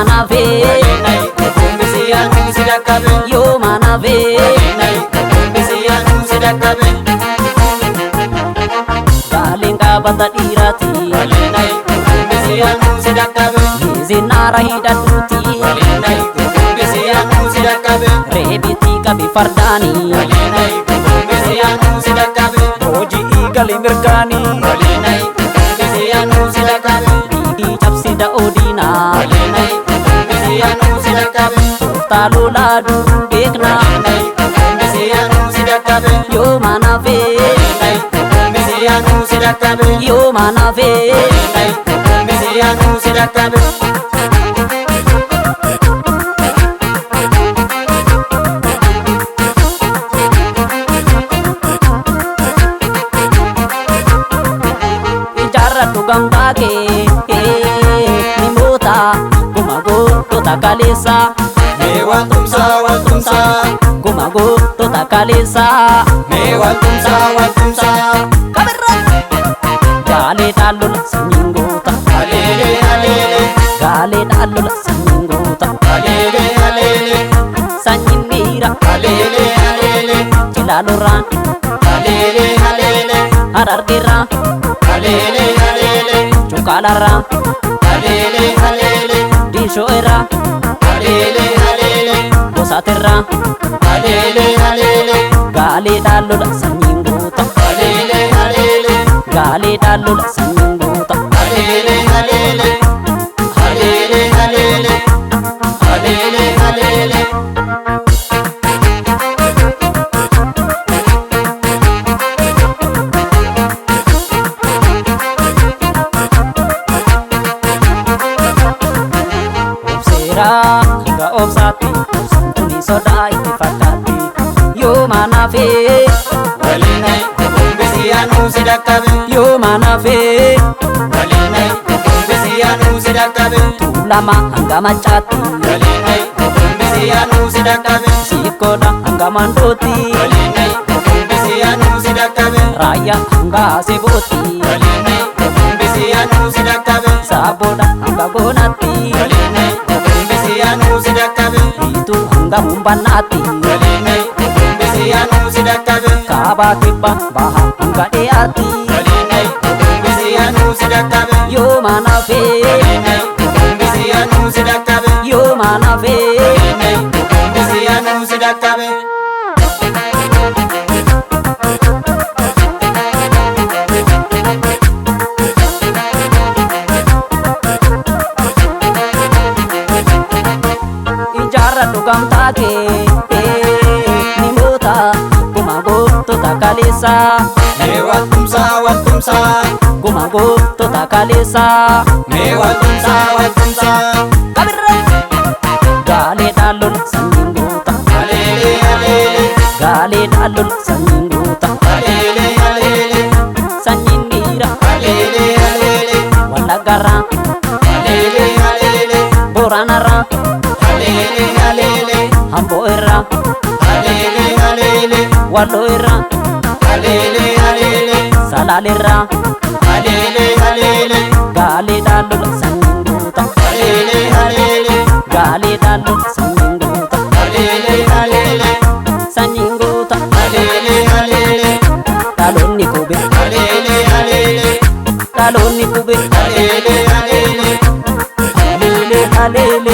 manafe Walinai kukumbisianu sidakabe yo manafe Walinai kukumbisianu sidakabe galenga bata dirati Walinai kukumbisianu sidakabe zinara hidaduti Walinai kukumbisianu sidakabe rebiti kabi fardani Walinai kukumbisianu sidakabe hoji igali mirgani Walinai kukumbisianu sidakabe di chapsida odina Walinai kukumbisianu sidakabe talula duru bekna Walinai kukumbisianu sidakabe yo manafe Walinai kukumbisianu sidakabe yo manafe Walinai kukumbisianu sidakabe ijara tugam bage nimota gumago tota kalesa Mewatumsa watumsa gumago tota kalesa Mewatumsa watumsa kabirra gale dalul sanyingota Alele alele gale dalul sanyingota Alele alele sanyindira Alele alele jilalura Alele alele arardira Alele alele chukalara Alele alele dishoera Alele alele bosaterra Alele alele gale dalul sanyingota Alele alele gale dalul sanyingota Alele alele Alele alele Alele alele obsera hingga obsati obsantuni soda iti fakati yo manafe Walinai kukumbisianu sidakabe yo manafe Walinai kukumbisianu sidakabe tulama hangga macati Walinai kukumbisianu sidakabe sikoda hangga mandoti Walinai kukumbisianu sidakabe raya hangga seboti Walinai kukumbisianu sidakabe saboda hangga gonati Walinai kukumbisianu sidakabe itu hangga mumbanati Walinai kukumbisianu sidakabe kaba kibba baha hangga deati Walinai kukumbisianu sidakabe yo manafe Walinai kukumbisianu sidakabe yo manafe Walinai kukumbisianu sidakabe ijara dugam tage nimota gumago tota kalesa Mewatumsa watumsa gumago tota kalesa Mewatumsa watumsa kabirra gale dalul sanyingota Alele alele gale dalul sanyingota Alele alele sanyindira Alele alele walagara Alele alele boranara Alele alele hamboera Alele alele waloera Alele alele salalera Alele alele gale dalul sanyingota Alele alele gale dalul sanyingota Alele alele sanyingota Alele alele talonni kube Alele alele talonni kube Alele alele alele alele